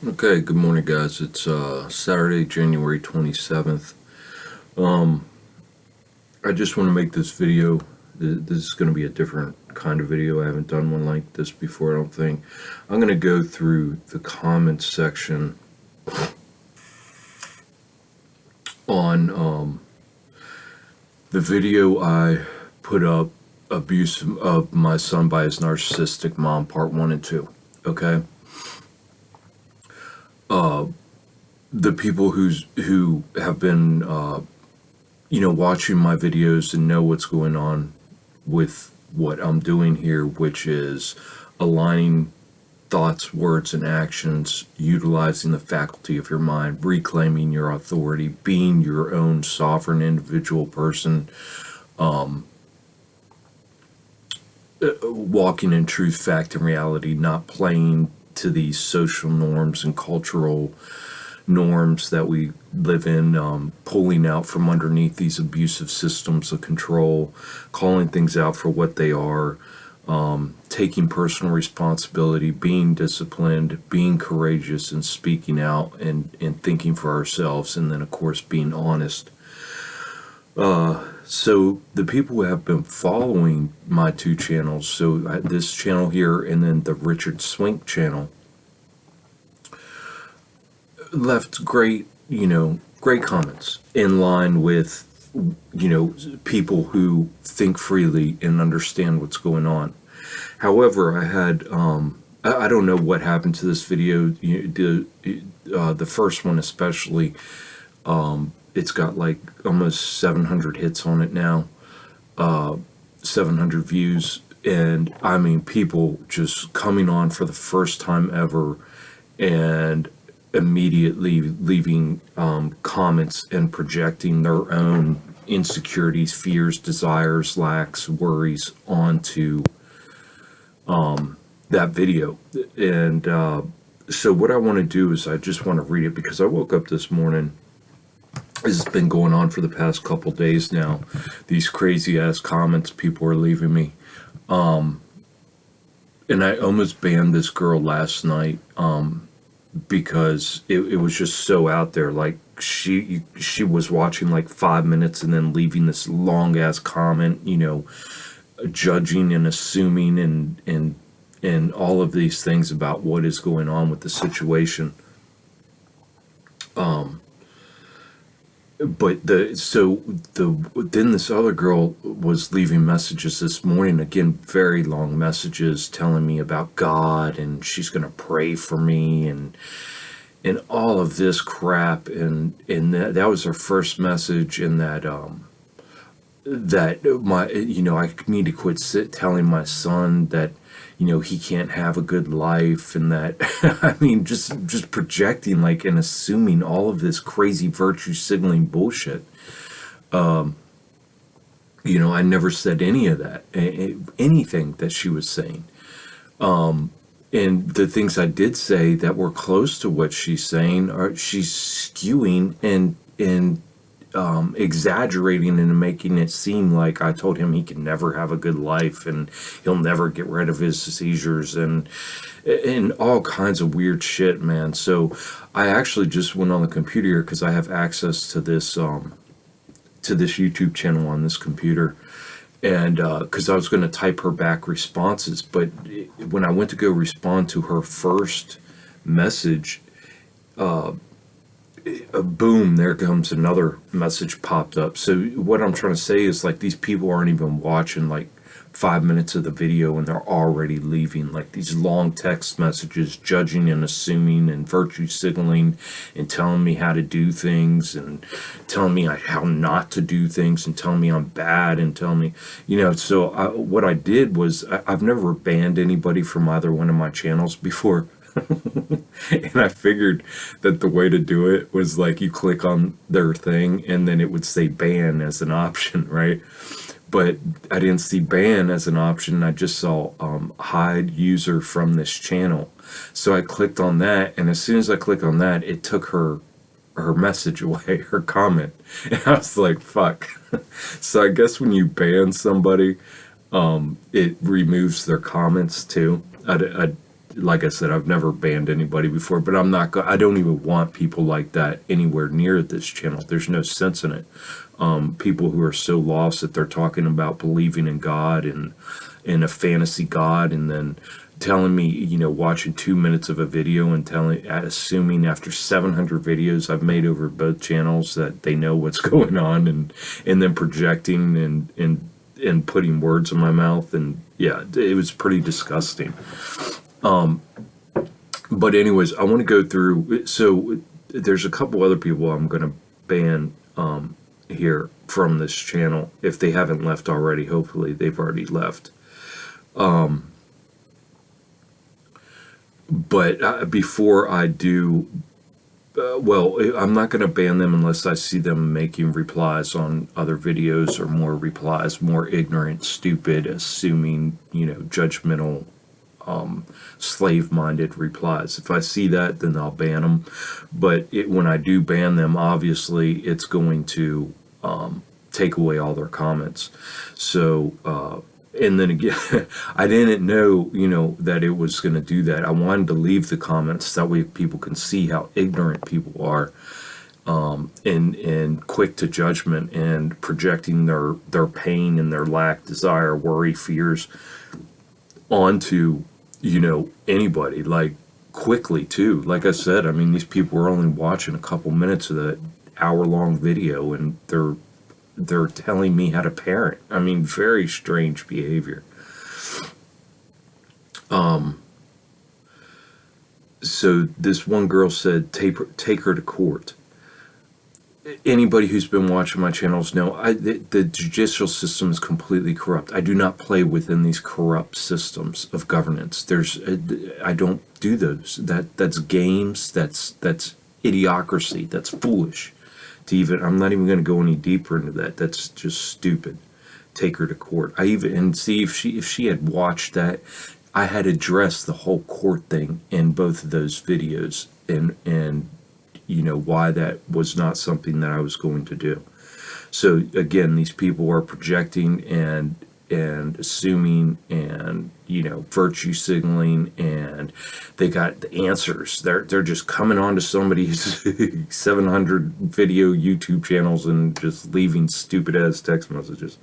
Okay, good morning, guys. It's Saturday, January 27th. I just want to make this video. This is going to be a different kind of video. I haven't done one like this before, I don't think. I'm going to go through the comments section on the video I put up, Abuse of My Son by His Narcissistic Mom, Part 1 and 2. Okay? The people who have been watching my videos and know what's going on with what I'm doing here, which is aligning thoughts, words, and actions, utilizing the faculty of your mind, reclaiming your authority, being your own sovereign individual person, walking in truth, fact, and reality, not playing to these social norms and cultural norms that we live in, pulling out from underneath these abusive systems of control, calling things out for what they are, taking personal responsibility, being disciplined, being courageous, and speaking out and thinking for ourselves, and then, of course, being honest. So the people who have been following my two channels, so this channel here and then the Richard Swink channel, left great comments in line with, people who think freely and understand what's going on. However, I had, I don't know what happened to this video, the first one especially. It's got like almost 700 hits on it now, 700 views, and I mean, people just coming on for the first time ever and immediately leaving comments and projecting their own insecurities, fears, desires, lacks, worries onto that video. And so what I want to do is I just want to read it because I woke up this morning. This has been going on for the past couple days now. These crazy ass comments people are leaving me. And I almost banned this girl last night because it was just so out there. Like she was watching like 5 minutes and then leaving this long ass comment, judging and assuming and all of these things about what is going on with the situation. But then this other girl was leaving messages this morning, again, very long messages telling me about God and she's going to pray for me and all of this crap. And that was her first message, and that I need to quit telling my son that, he can't have a good life, and that, I mean, just projecting like and assuming all of this crazy virtue signaling bullshit. I never said any of that, anything that she was saying. And the things I did say that were close to what she's saying she's skewing and exaggerating and making it seem like I told him he can never have a good life and he'll never get rid of his seizures and all kinds of weird shit, man. So I actually just went on the computer here because I have access to this YouTube channel on this computer, and because I was going to type her back responses, but when I went to go respond to her first message, boom, there comes another message popped up. So what I'm trying to say is, like, these people aren't even watching like 5 minutes of the video and they're already leaving like these long text messages judging and assuming and virtue signaling and telling me how to do things and telling me how not to do things and telling me I'm bad and telling me, so what I did was I've never banned anybody from either one of my channels before. And I figured that the way to do it was like you click on their thing and then it would say ban as an option, right? But I didn't see ban as an option. I just saw hide user from this channel. So I clicked on that, and as soon as I clicked on that, it took her message away, her comment. And I was like, fuck. So I guess when you ban somebody, it removes their comments too. like I said, I've never banned anybody before, but I don't even want people like that anywhere near this channel. There's no sense in it. People who are so lost that they're talking about believing in God and in a fantasy God, and then telling me, watching 2 minutes of a video and assuming after 700 videos I've made over both channels that they know what's going on, and then projecting and putting words in my mouth. And yeah, it was pretty disgusting. But anyways, I want to go through. So there's a couple other people I'm going to ban here from this channel if they haven't left already. Hopefully they've already left. But before I do, I'm not going to ban them unless I see them making replies on other videos, or more replies, more ignorant, stupid, assuming, judgmental, slave-minded replies. If I see that, then I'll ban them. But when I do ban them, obviously it's going to take away all their comments. So, and then again, I didn't know, that it was going to do that. I wanted to leave the comments that way people can see how ignorant people are, and quick to judgment and projecting their pain and their lack, desire, worry, fears onto, anybody, like quickly too. Like I said, I mean, these people are only watching a couple minutes of that hour-long video, and they're telling me how to parent. I mean, very strange behavior. So this one girl said, take her to court. Anybody who's been watching my channels know the judicial system is completely corrupt. I do not play within these corrupt systems of governance. I don't do those. That's games. That's idiocracy. That's foolish. I'm not even going to go any deeper into that. That's just stupid. Take her to court. And see if she had watched that, I had addressed the whole court thing in both of those videos, and why that was not something that I was going to do. So again, these people are projecting and assuming and virtue signaling, and they got the answers. They're just coming on to somebody's 700 video YouTube channels and just leaving stupid ass text messages.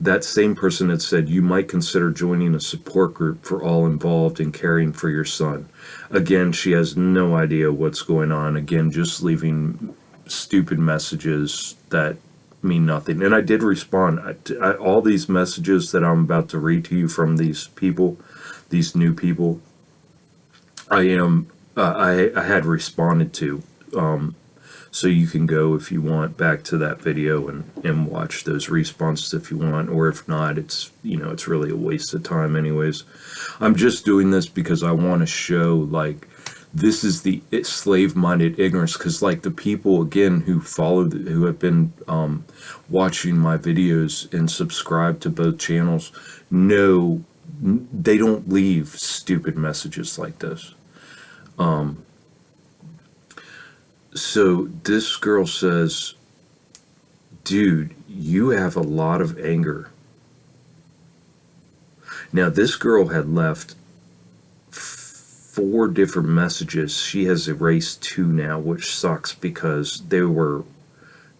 That same person that said, you might consider joining a support group for all involved in caring for your son. Again, she has no idea what's going on. Again, just leaving stupid messages that mean nothing. And I did respond. All these messages that I'm about to read to you from these people, these new people, I had responded to. So you can go, if you want, back to that video and watch those responses if you want, or if not, it's it's really a waste of time anyways. I'm just doing this because I want to show, like, this is the slave-minded ignorance, because like the people again who have been watching my videos and subscribe to both channels know they don't leave stupid messages like this. So this girl says, dude, you have a lot of anger. Now, this girl had left 4 different messages. She has erased 2 now, which sucks because they were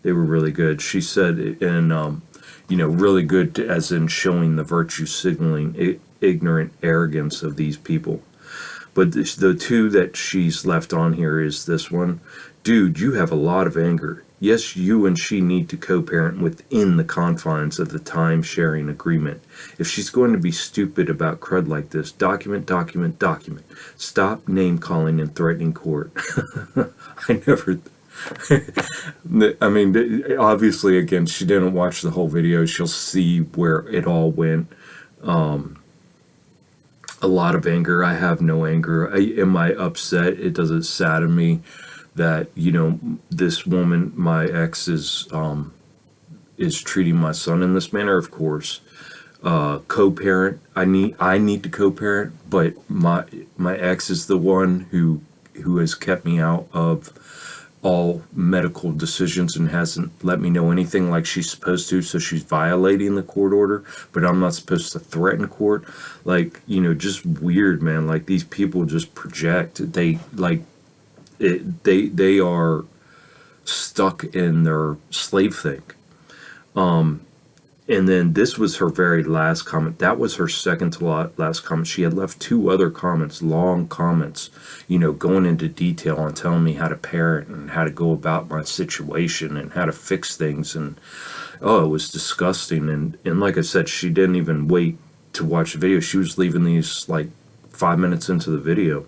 really good. She said, and really good as in showing the virtue signaling, ignorant arrogance of these people. But the 2 that she's left on here is this one. Dude, you have a lot of anger. Yes, you and she need to co-parent within the confines of the time-sharing agreement. If she's going to be stupid about crud like this, document. Stop name-calling and threatening court. I never... I mean, obviously, again, she didn't watch the whole video. She'll see where it all went. A lot of anger. I have no anger. Am I upset? It doesn't sadden me that this woman, my ex, is treating my son in this manner. Of course, co-parent. I need to co-parent, but my ex is the one who has kept me out of all medical decisions and hasn't let me know anything like she's supposed to, so she's violating the court order, but I'm not supposed to threaten court. Like, just weird, man. Like, these people just project. They are stuck in their slave thing. And then this was her very last comment. That was her second to last comment. She had left 2 other comments, long comments, going into detail on telling me how to parent and how to go about my situation and how to fix things. And oh, it was disgusting. And like I said, she didn't even wait to watch the video. She was leaving these like 5 minutes into the video.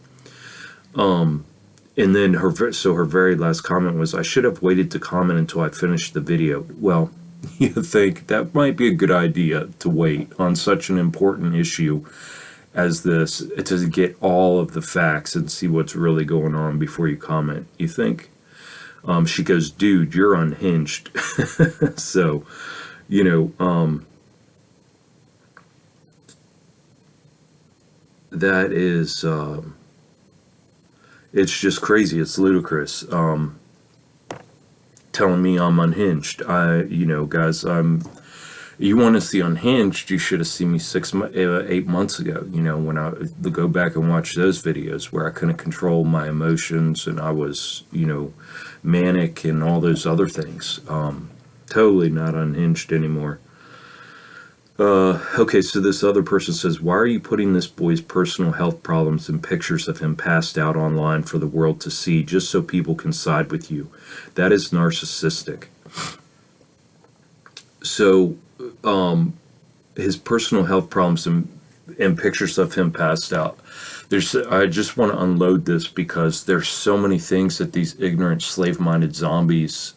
And then her very last comment was, "I should have waited to comment until I finished the video." Well, you think that might be a good idea to wait on such an important issue as this, to get all of the facts and see what's really going on before you comment, you think? She goes, "Dude, you're unhinged." So, that is, it's just crazy. It's ludicrous. Telling me I'm unhinged. Guys, you want to see unhinged, you should have seen me 8 months ago, when I go back and watch those videos where I couldn't control my emotions and I was, manic and all those other things. Totally not unhinged anymore. Okay, so this other person says, "Why are you putting this boy's personal health problems and pictures of him passed out online for the world to see just so people can side with you? That is narcissistic." So, his personal health problems and pictures of him passed out. I just want to unload this because there's so many things that these ignorant, slave-minded zombies,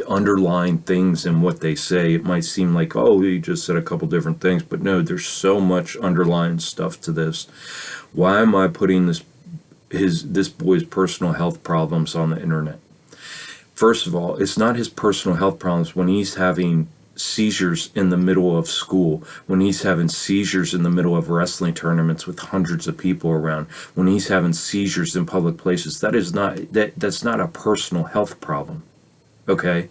underlying things in what they say. It might seem like, oh, he just said a couple different things, but no, there's so much underlying stuff to this. Why am I putting this boy's personal health problems on the internet? First of all, it's not his personal health problems when he's having seizures in the middle of school, when he's having seizures in the middle of wrestling tournaments with hundreds of people around, when he's having seizures in public places. That's not a personal health problem. Okay?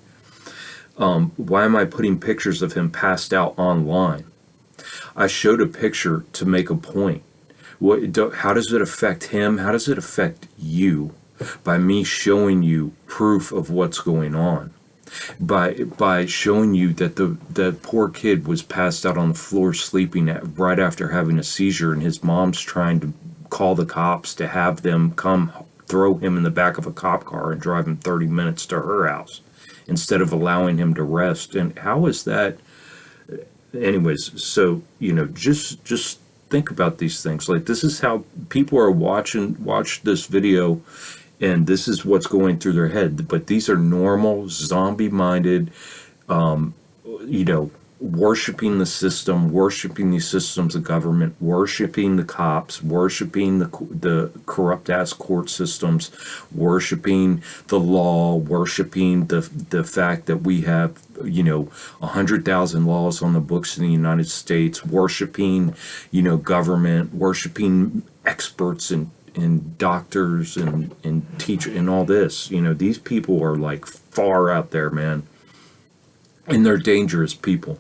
Why am I putting pictures of him passed out online? I showed a picture to make a point. How does it affect him? How does it affect you by me showing you proof of what's going on? By showing you that the poor kid was passed out on the floor sleeping right after having a seizure, and his mom's trying to call the cops to have them come throw him in the back of a cop car and drive him 30 minutes to her house instead of allowing him to rest. And how is that? Anyways, so, just think about these things. Like, this is how people are watch this video, and this is what's going through their head. But these are normal, zombie-minded, worshiping the system, worshiping these systems of government, worshiping the cops, worshiping the corrupt-ass court systems, worshiping the law, worshiping the fact that we have, 100,000 laws on the books in the United States, worshiping, government, worshiping experts and doctors and teachers and all this. These people are like far out there, man. And they're dangerous people.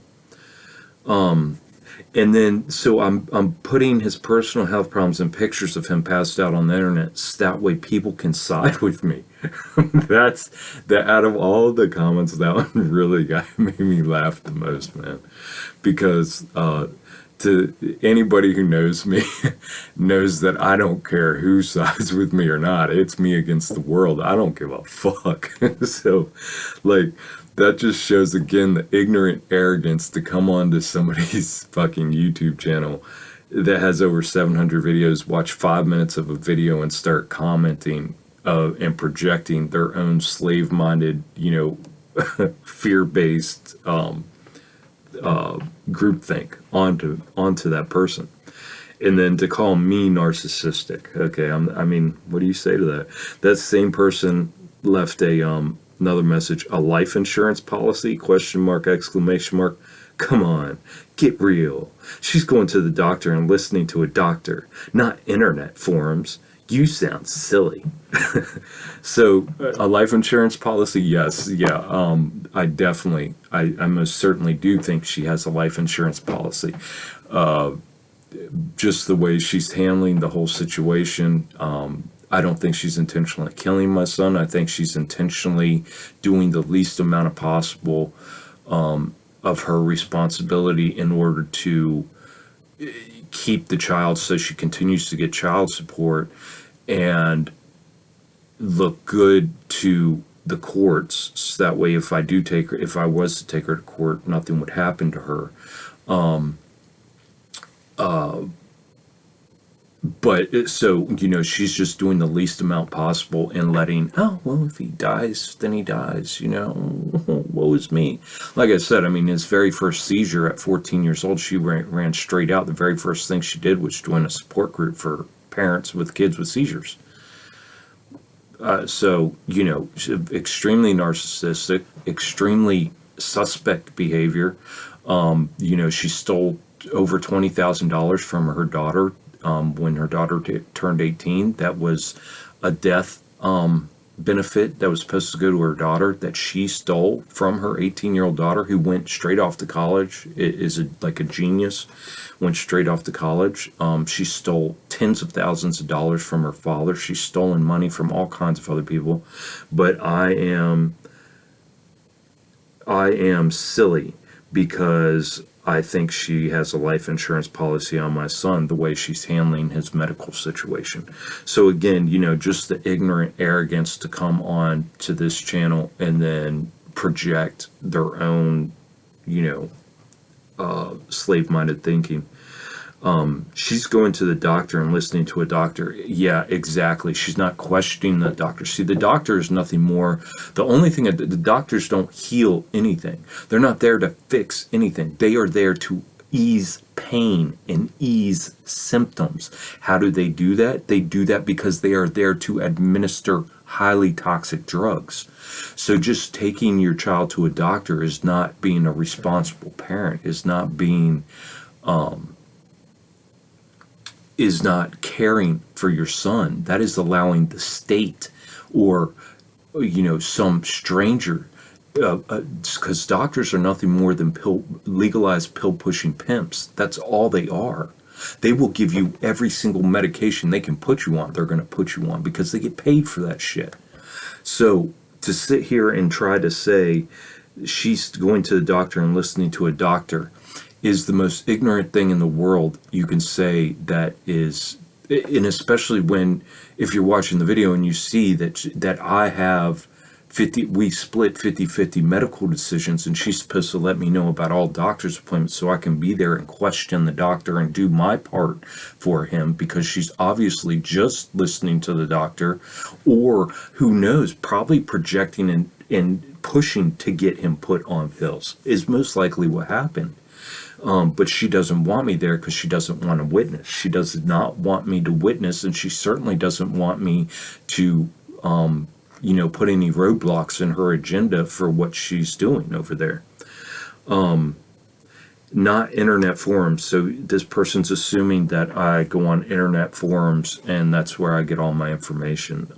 And then, so I'm putting his personal health problems and pictures of him passed out on the internet, so that way people can side with me. Out of all the comments, that one really made me laugh the most, man. Because, to anybody who knows me, knows that I don't care who sides with me or not. It's me against the world. I don't give a fuck. So, like, that just shows again the ignorant arrogance to come onto somebody's fucking YouTube channel that has over 700 videos, watch 5 minutes of a video and start commenting and projecting their own slave-minded, fear-based groupthink onto that person. And then to call me narcissistic. Okay, what do you say to that? That same person left another message, "A life insurance policy? ? ! Come on, get real. She's going to the doctor and listening to a doctor, not internet forums. You sound silly. So a life insurance policy, yes, yeah. I most certainly do think she has a life insurance policy. Just the way she's handling the whole situation. I don't think she's intentionally killing my son. I think she's intentionally doing the least amount of possible of her responsibility in order to keep the child so she continues to get child support and look good to the courts. So that way, if I was to take her to court, nothing would happen to her. So, she's just doing the least amount possible and letting, oh, well, if he dies, then he dies, woe is me. Like I said, I mean, his very first seizure at 14 years old, she ran straight out. The very first thing she did was join a support group for parents with kids with seizures. So, extremely narcissistic, extremely suspect behavior. She stole over $20,000 from her daughter when her daughter turned 18. That was a death benefit that was supposed to go to her daughter that she stole from her 18-year-old daughter, who went straight off to college, like a genius, went straight off to college. She stole tens of thousands of dollars from her father. She's stolen money from all kinds of other people. But I am silly because I think she has a life insurance policy on my son, the way she's handling his medical situation. So again, just the ignorant arrogance to come on to this channel and then project their own, slave-minded thinking. She's going to the doctor and listening to a doctor. Yeah, exactly. She's not questioning the doctor. See, the doctor is nothing more. The only thing, the doctors don't heal anything. They're not there to fix anything. They are there to ease pain and ease symptoms. How do they do that? They do that because they are there to administer highly toxic drugs. So just taking your child to a doctor is not being a responsible parent, is not being... is not caring for your son. That is allowing the state or, some stranger, because doctors are nothing more than legalized pill-pushing pimps. That's all they are. They will give you every single medication they can put you on. They're going to put you on because they get paid for that shit. So to sit here and try to say she's going to the doctor and listening to a doctor is the most ignorant thing in the world you can say. That is, and especially if you're watching the video and you see that I have we split 50-50 medical decisions, and she's supposed to let me know about all doctor's appointments so I can be there and question the doctor and do my part for him, because she's obviously just listening to the doctor, or who knows, probably projecting and pushing to get him put on pills is most likely what happened. But she doesn't want me there because she doesn't want to witness. She does not want me to witness, and she certainly doesn't want me to, put any roadblocks in her agenda for what she's doing over there. Not internet forums. So this person's assuming that I go on internet forums and that's where I get all my information.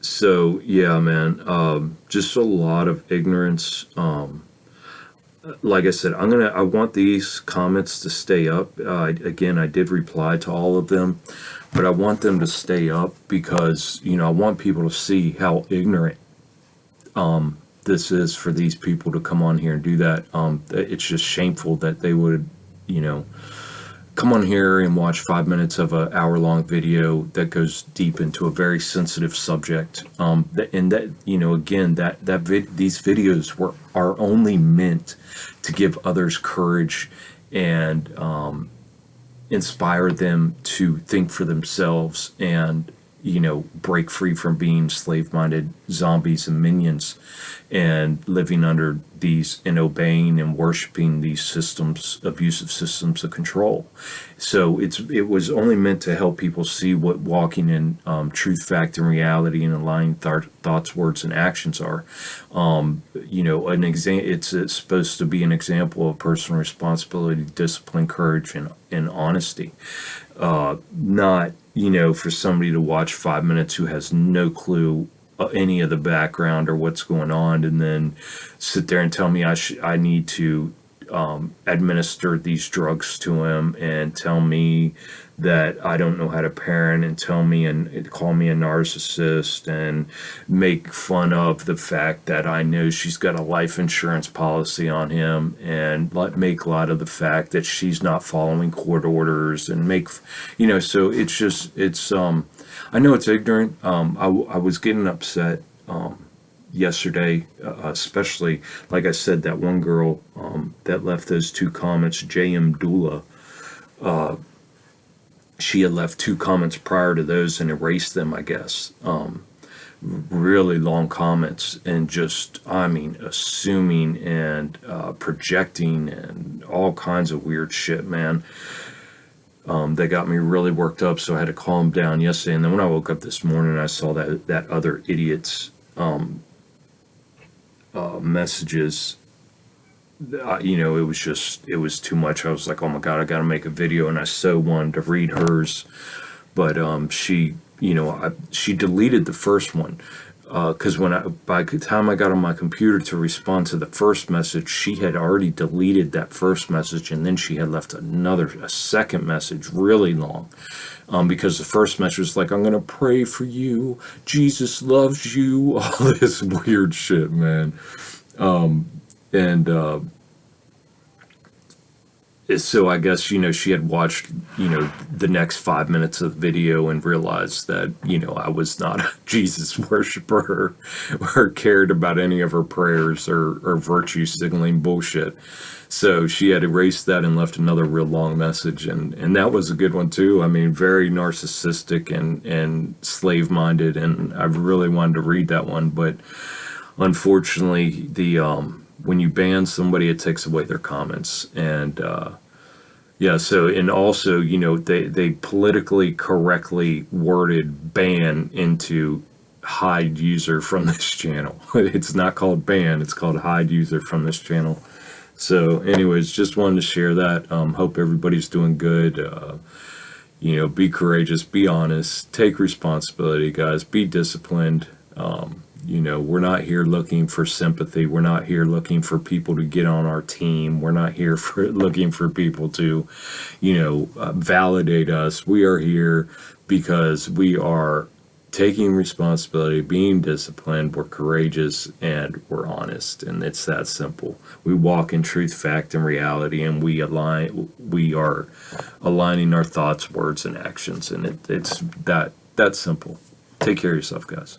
So yeah, man, just a lot of ignorance. Like I said, I want these comments to stay up. Again, I did reply to all of them, but I want them to stay up because, I want people to see how ignorant this is for these people to come on here and do that. It's just shameful that they would, come on here and watch 5 minutes of an hour-long video that goes deep into a very sensitive subject. And that, again, these videos are only meant to give others courage and inspire them to think for themselves and, break free from being slave-minded zombies and minions and living under these and obeying and worshiping these systems, abusive systems of control. So it was only meant to help people see what walking in truth, fact, and reality and aligning thoughts, words, and actions are. It's supposed to be an example of personal responsibility, discipline, courage, and honesty. Not, for somebody to watch 5 minutes who has no clue any of the background or what's going on, and then sit there and tell me I need to administer these drugs to him, and tell me that I don't know how to parent, and tell me and call me a narcissist, and make fun of the fact that I know she's got a life insurance policy on him, and make light of the fact that she's not following court orders, and so it's I know it's ignorant. I was getting upset yesterday, especially, like I said, that one girl that left those 2 comments, J.M. Dula. She had left 2 comments prior to those and erased them, I guess. Really long comments, and just, assuming and projecting and all kinds of weird shit, man. That got me really worked up, so I had to calm down yesterday. And then when I woke up this morning, I saw that other idiot's messages. It was too much. I was like, oh my God, I got to make a video, and I so wanted to read hers, but she deleted the first one. Because by the time I got on my computer to respond to the first message, she had already deleted that first message, and then she had left a second message, really long, because the first message was like, "I'm gonna pray for you, Jesus loves you," all this weird shit, man, so I guess, she had watched, the next 5 minutes of the video and realized that, I was not a Jesus worshiper or cared about any of her prayers or virtue signaling bullshit. So she had erased that and left another real long message. And that was a good one too. Very narcissistic and slave-minded. And I really wanted to read that one. But unfortunately, when you ban somebody, it takes away their comments. And so, and also, they politically correctly worded ban into hide user from this channel. It's not called ban, it's called hide user from this channel. So anyways, just wanted to share that. Hope everybody's doing good. Be courageous, be honest, take responsibility, guys, be disciplined. We're not here looking for sympathy. We're not here looking for people to get on our team. We're not here looking for people to, validate us. We are here because we are taking responsibility, being disciplined, we're courageous, and we're honest. And it's that simple. We walk in truth, fact, and reality, and we are aligning our thoughts, words, and actions. And it's that simple. Take care of yourself, guys.